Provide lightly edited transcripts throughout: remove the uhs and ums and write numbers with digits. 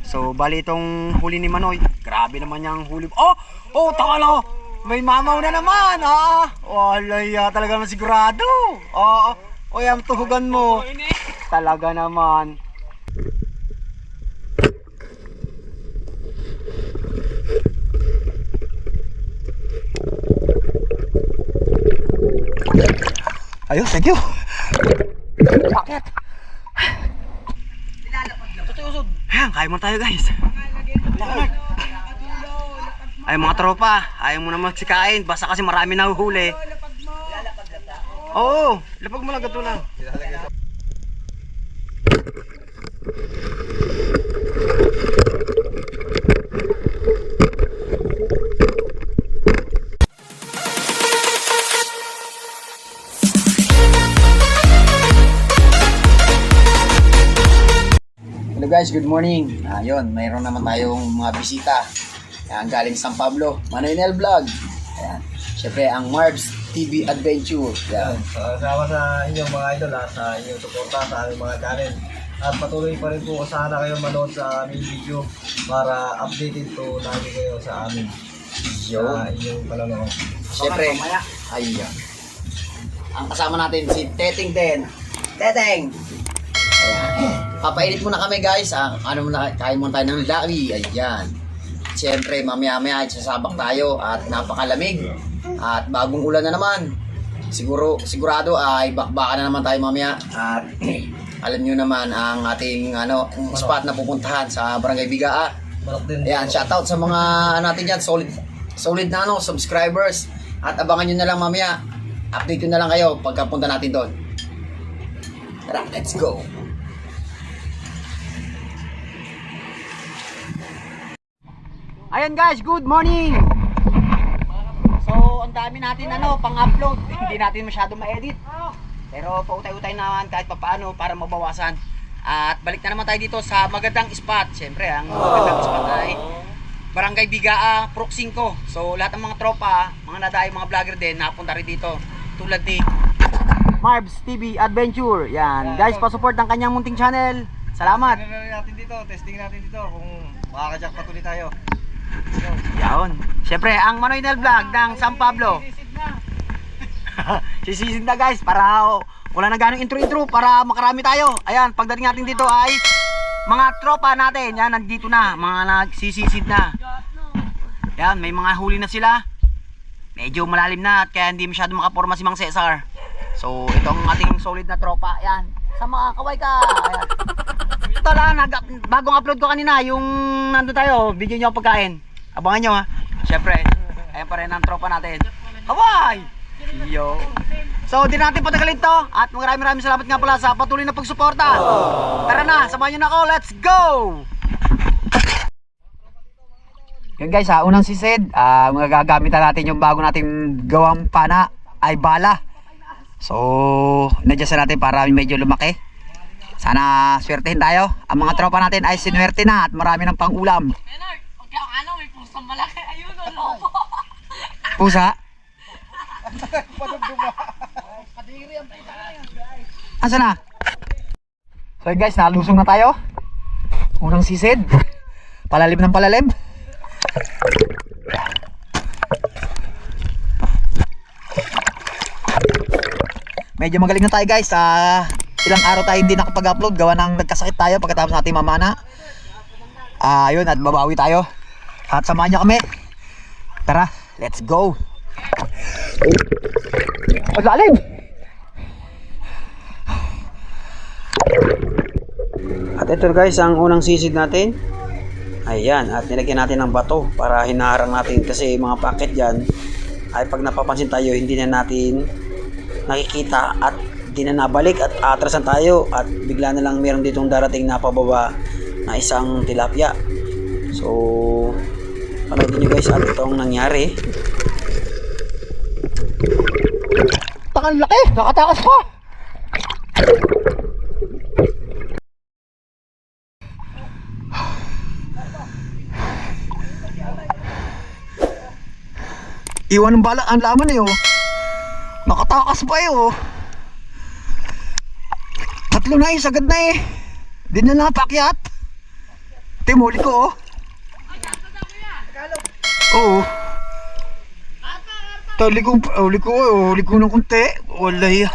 So bali itong huli ni Manoy, grabe naman yung huli. Oh, takala, may mamaw na naman. Walay, talaga naman sigurado. O yung tuhugan mo. Talaga naman. Ayun, thank you. Bakit? Ayan, kaya mo tayo guys. Ay mga tropa, ayaw mo na magsikain. Basta kasi marami na uhuli. Oo, lapag mo lang gato lang. Hello guys, good morning. Ayun, mayroon naman tayong mga bisita. Ayan, galing San Pablo, Manoynel Vlog. Ayan, syempre ang Marbs TV Adventure. Ayan. Sama sa inyong mga idol sa inyong suporta sa aming mga channel. At patuloy pa rin po sana kayo manood sa aming video para updated to lagi kayo sa amin. Inyong panonood. Syempre, ayun. Ang kasama natin si Teteng Den. Teteng! Ayan. Papainit muna kami guys. Kain muna tayo ng lawi. Ayan. Siyempre mamaya-maya sasabak tayo at napakalamig. At bagong ulan na naman. Sigurado ay bakbakan na naman tayo mamaya. At alam nyo naman ang ating spot na pupuntahan sa Barangay Bigaa. Ayan, shoutout sa mga natin dyan. Solid na subscribers. At abangan nyo na lang mamaya. Update ko na lang kayo pagkapunta natin doon. Tara, let's go. Ayan guys, good morning. So, ang dami natin pang-upload. Hindi natin masyado ma-edit. Pero pautay-utay naman kahit papaano para mabawasan. At balik na naman tayo dito sa magandang spot. Siyempre, ang magandang spot ay Barangay Bigaa, Purok 5. So, lahat ng mga tropa, mga nadayo, mga vlogger din, napunta rin dito. Tulad ni Marbs TV Adventure. Yan. Guys, pa-support ng kanyang munting channel. Salamat. Testing natin dito kung makaka-jack patuloy tayo. Yaon. Siyempre, ang Manoynel Vlog ng San Pablo. Sisisid na guys para wala na ganong intro para makarami tayo. Ayan, pagdating natin dito ay mga tropa natin. Yan, nandito na. Mga nagsisisid na. Yan, may mga huli na sila. Medyo malalim na at kaya hindi masyado makaporma si Mang Cesar. So, ito ang ating solid na tropa. Ayan, sa mga kaway ka. Ayan. Ito lang, bagong upload ko kanina, yung nandun tayo, video nyo pagkain. Abangan nyo ha. Siyempre, ayan pa rin ang tropa natin. Kaway! Yo. So, di natin patagalin to. At maraming salamat nga pala sa patuloy na pagsuporta. Tara na, samahan nyo na ako. Let's go! Yun guys ha, unang sisid. Magagamitan natin yung bago nating gawang pana ay bala. So, nadyasan natin para medyo lumaki. Sana swertehin tayo. Ang mga tropa natin ay sinuwerte na at marami ng pang-ulam. May pusang malaki. Ayun, lobo. Pusa? Asa na? So guys, nalusong na tayo. Unang sisid. Palalim ng palalim. Medyo magaling na tayo guys. Ilang araw tayo hindi nakapag-upload gawa ng nagkasakit tayo pagkatapos natin mamana. Ayun, at babawi tayo. At samahan nyo kami. Tara, let's go. Lalim! At ito guys, ang unang sisid natin. Ayan, at nilagyan natin ng bato para hinaharang natin kasi mga packet dyan ay pag napapansin tayo hindi na natin nakikita at hindi na nabalik at atrasan tayo at bigla na lang meron ditong darating na pababa na isang tilapia. So panoodin nyo guys at itong nangyari. Takang laki! Nakatakas pa! Iwan ng bala ang laman eh oh. Nakatakas pa eh oh. Tatlo na eh, sagad na eh. Di na napakyat. Timuli ko oh. Oo. Liko ng kunti. Walay.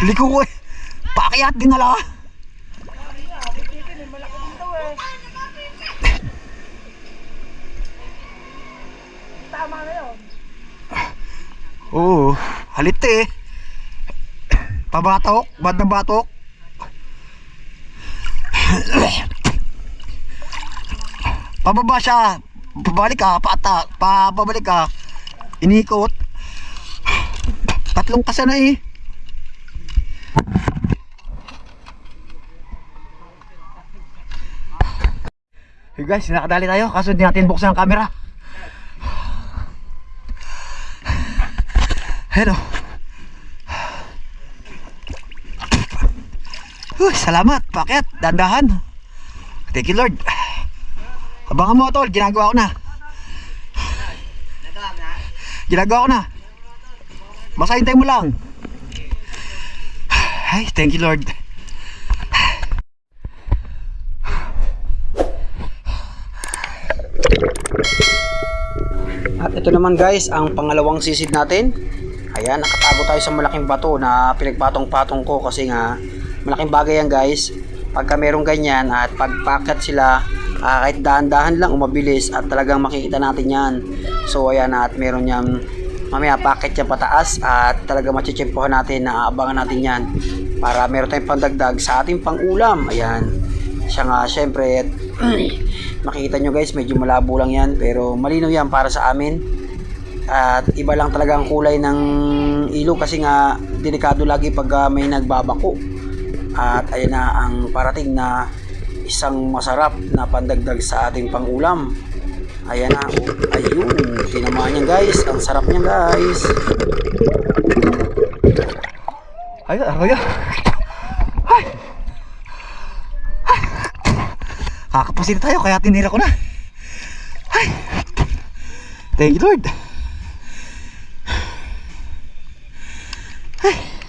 Liko ko eh. Pakyat din nala. Oo, halit eh. Pabatok, bad na batok. Pababa siya, pabalik ka, pabalik ka. Inikot. Tatlong kasa na eh. Hey guys, nakadali tayo kaso di natin buksan ang camera. Hello. Salamat, paket, dandahan. Thank you Lord. Abangan mo tol, ginagawa ko na. Ginagawa ko na. Basta hintay mo lang. Ay, thank you Lord. At ito naman guys, ang pangalawang sisid natin. Ayan, nakatago tayo sa malaking bato na pinagpatong-patong ko kasi nga malaking bagay yan guys. Pagka merong ganyan at pagpakat sila, kahit dahan-dahan lang umabilis at talagang makikita natin yan. So ayan, at meron yan mamaya packet yan pataas at talaga machitsimpohan natin na aabangan natin yan para meron tayong pandagdag sa ating pangulam. Ayan, siya nga syempre makikita nyo guys, medyo malabo lang yan pero malinaw yan para sa amin. At iba lang talaga ang kulay ng ilog kasi nga delikado lagi pag may nagbabako. At ayan na ang parating na isang masarap na pandagdag sa ating pangulam. Ayan na, ayun, tinamaan niya guys, ang sarap niya guys. Ayun, ayun. Ay! Ay! Kakapusin tayo kaya tinira ko na. Ay! Thank you Lord. Ay!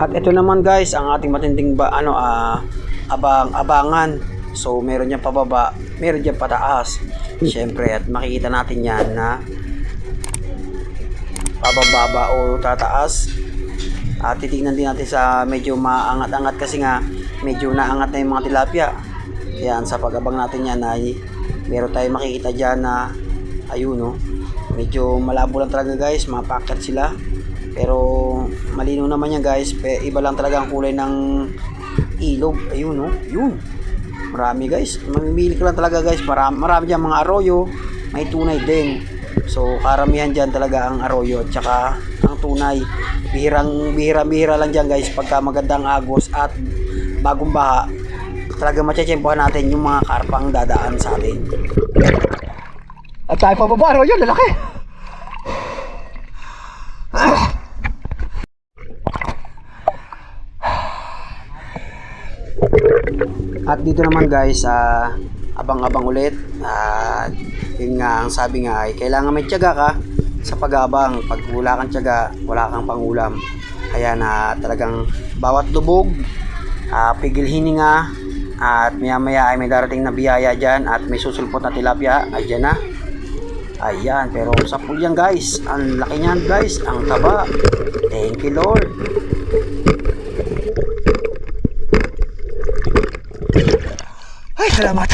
At ito naman guys ang ating matinding abangan. So meron diyan pababa, meron diyan pataas. Syempre at makikita natin yan na pababa o tataas. At titingnan din natin sa medyo maangat-angat kasi nga medyo naangat na yung mga tilapia. Yan, sa pag-abang natin yan ay meron tayong makikita dyan na ayun no, medyo malabo lang talaga guys, mapakat sila. Pero malinaw naman yan guys, iba lang talaga ang kulay ng ilog. Ayun no, yun. Marami guys, mamimili ka lang talaga guys. Marami dyan mga arroyo, may tunay din. So karamihan dyan talaga ang arroyo at saka ang tunay. Bihira lang dyan guys pagka magandang agos at bagong baha. Talaga matsyempohan natin yung mga karpang dadaan sa atin. At tayo pababa, arroyo, lalaki. At dito naman guys, abang-abang ulit. Yun nga, ang sabi nga ay kailangan may tiyaga ka sa pag-aabang. Pag wala kang tiyaga, wala kang pangulam. Kaya na talagang bawat lubog, pigil hininga, at maya-maya ay may darating na biyaya dyan at may susulpot na tilapia. Ayan na. Ayan, pero sa pool yan guys. Ang laki niyan guys, ang taba. Thank you Lord. Ay, salamat.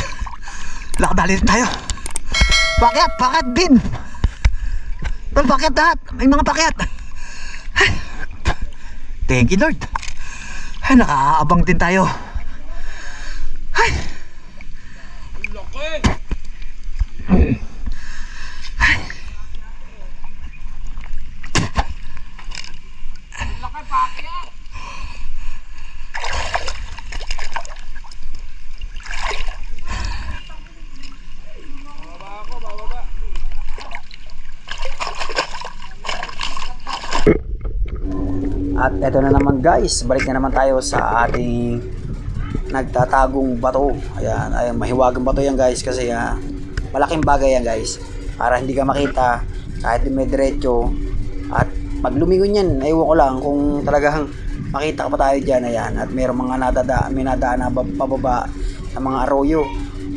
Lakadali rin tayo. Pakyat bin. Tol, pakyat lahat. May mga pakyat. Ay. Thank you Lord. Ay, nakaabang din tayo. Ay. Ay. At eto na naman guys, balik na naman tayo sa ating nagtatagong bato. Ayan, ay mahiwagang bato yan guys kasi malaking bagay yan guys. Para hindi ka makita kahit dumediretso at pag lumingon yan, aywan ko lang kung talagang makita ka pa tayo dyan. Ayan, at mayroong mga may nadaan na pababa ng mga arroyo.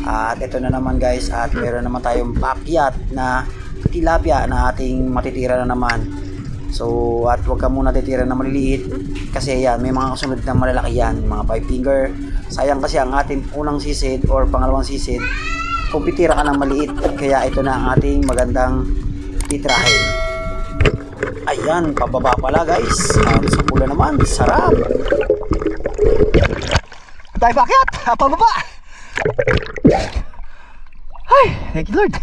At ito na naman guys, at meron naman tayong pakyat na tilapia na ating matitira na naman. So, at huwag ka muna titira na maliliit kasi yan, may mga kasunod na malalaki yan, mga 5 finger. Sayang kasi ang ating unang sisid or pangalawang sisid, kung pitira ka ng maliit, kaya ito na ang ating magandang titrahin. Ayan, pababa pala guys. Sa pula naman, sarap. Tayo pakyat, pababa. Ay, thank you Lord.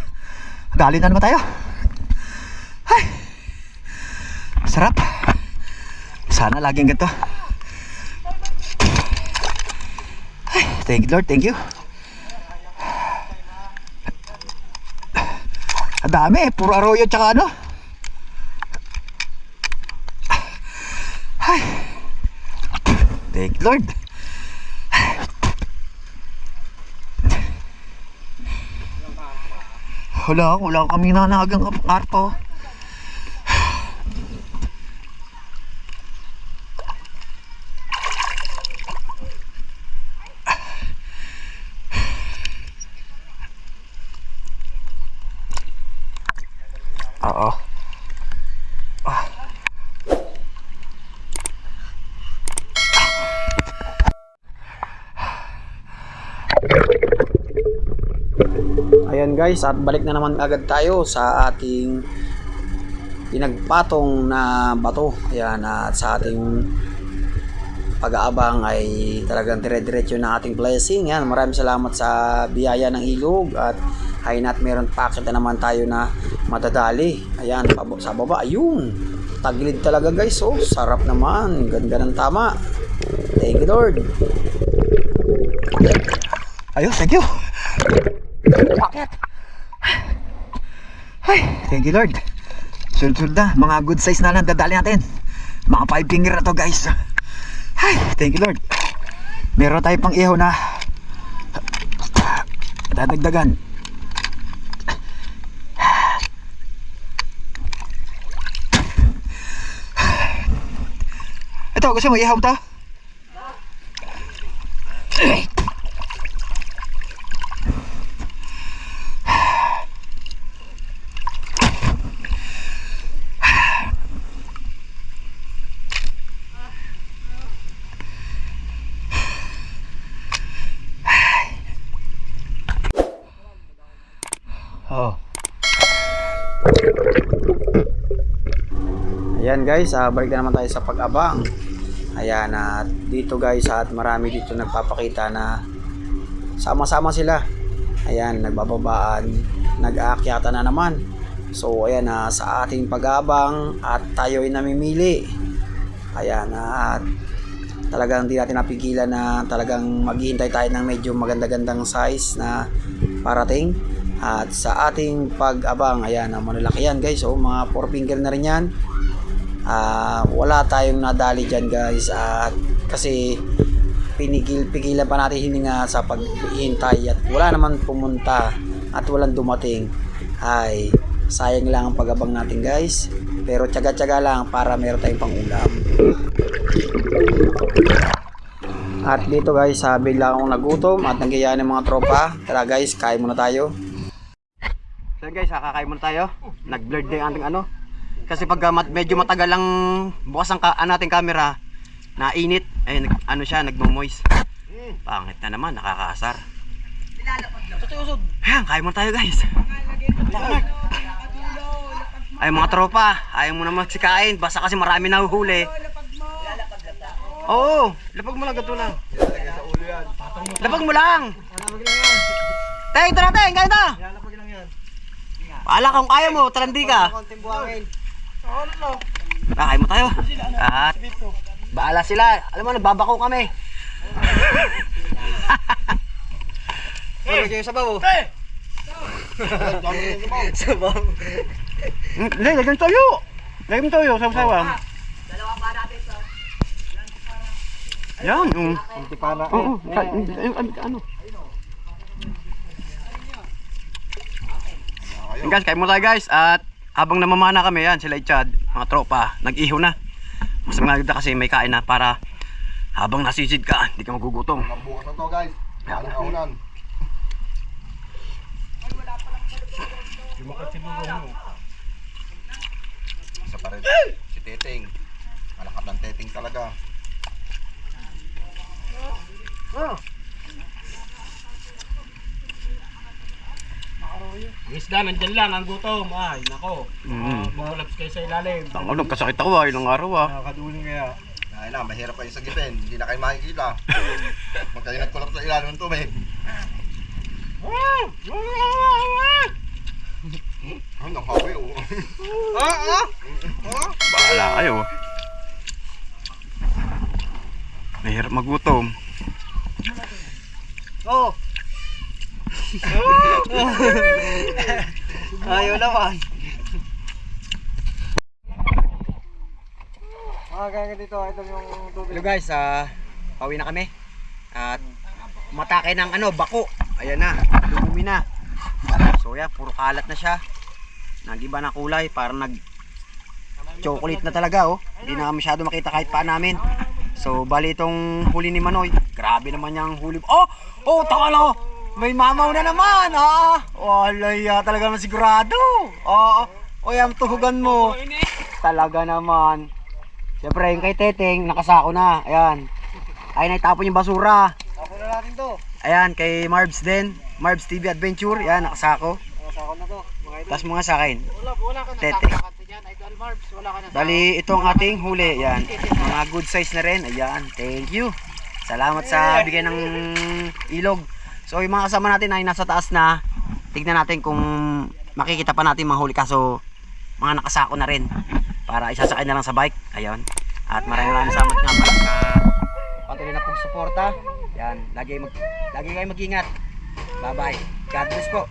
Dali na naman tayo. Ay, sarap. Sana laging ganito. Ay, thank you Lord, thank you. Ang dami, puro arroyo tsaka ano. Ay, thank you Lord. Wala kami nanagang karpo. Oo. Ayan guys, at balik na naman agad tayo sa ating pinagpatong na bato. Ayan, at sa ating pag-aabang ay talagang dire-diretso na ating blessing. Yan, maraming salamat sa biyaya ng ilog at hainat meron packet na naman tayo na madadali. Ayan, sa baba, ayun. Tagilid talaga guys, oh. Sarap naman, ganda ng tama. Thank you Lord. Ayun, thank you. Packet. Ay, thank you Lord. Sulod na, mga good size na lang dadali natin. Mga 5 finger na to guys. Ay, thank you Lord. Meron tayo pang ihaw na dadagdagan. Ito, gusto mo ihaw to? Oh. Ayan guys, balik na naman tayo sa pag-abang. Ayan, at dito guys, at marami dito nagpapakita na sama-sama sila. Ayan, nagbababaan, nag-aakyatan na naman. So ayan, sa ating pag-abang at tayo ay namimili. Ayan, at talagang hindi natin napigilan na talagang maghihintay tayo ng medyo maganda-gandang size na parating. At sa ating pag-abang, ayan, malalaki yan guys, so mga 4 finger na rin yan. Wala tayong nadali dyan guys, at kasi pigilan pa natin hininga sa paghihintay at wala naman pumunta at walang dumating. Ay, sayang lang ang pag-abang natin guys, pero tiyaga-tiyaga lang para meron tayong pang-ulam. At dito guys, bigla akong nagutom at nangyayari ng mga tropa. Tara guys, kain muna tayo. So guys, kakain muna tayo. Nag-blurred na yung ating ano. Kasi pag medyo matagal lang bukas ang ating camera, na init, ay nagmo-moist. Pangit na naman, nakakaasar. Ayan, kain muna tayo guys. Ay mga tropa, ayaw mo na magsikain, basta kasi marami nahuhuli. Oo, lapag mo lang, gato lang. Lapag mo lang. Teng, ito na teng, kain na. Paala kung kaya mo, talandi ka. Kain mo tayo. At bahala sila. Alam mo, nagbabako kami. Lagyan yung sabaw. Sabaw. Lagyan tayo. Lagyan tayo, sabaw-sabaw. Dalawa ba natin ito? Yan. Antipana. Oo. Ano? Yan guys, kain mo tayo guys. At habang namamana kami yan, sila Chad, mga tropa, nag-iho na. Mas maganda kasi may kain na para habang nasisid ka, hindi ka magugutom. Bukas na to guys. Ang kaunan. Isa pa rin. Si Teteng. Malakat ng Teteng talaga. Ang isda, nandyan lang, ang gutom. Ay, nako. Makulabs kayo sa ilalim. Tango, nagkasakit ako ilang araw Nakakaduling kaya. Ay na, mahirap kayo sa gipin. Hindi na kayo makikita. Pag kayo nagkulap sa ilalim ng tubig. Ang hawi oh. Bahala kayo. Mahirap magutom. Oh! Ayaw naman. Kaya dito, ito yung tubig. Hello guys, pauwi na kami. At matake ng bako. Ayan na, lumumi na. So yan, puro kalat na siya. Nag-iba na kulay, parang nag-chocolate na talaga oh. Hindi na masyado makita kahit pa namin. So bali itong huli ni Manoy. Grabe naman yung huli. Oh, taka na. May mamaw na naman Walay, talaga naman sigurado. O yan, tuhugan mo. Talaga naman. Siyempre, yung kay Teteng, nakasako na. Ayan. Ay, naitapon yung basura. Ako na natin to. Ayan, kay Marbs din. Marbs TV Adventure. Ayan, nakasako. Sako na to. Mga idol. Tapos mga sa akin. Wala ka na Tete. sakakante dyan, Idol Marbs. Wala ka na Bali, itong ating huli. Ayan. Mga good size na rin. Ayan. Thank you. Salamat sa bigay ng ilog. So, yung mga kasama natin ay nasa taas na. Tignan natin kung makikita pa natin mga huli. Kaso, mga nakasako na rin. Para isasakay na lang sa bike. Ayun. At maraming salamat nga pala sa patuloy na pagsuporta. Yan. Lagi kayo mag-ingat. Bye-bye. God bless po.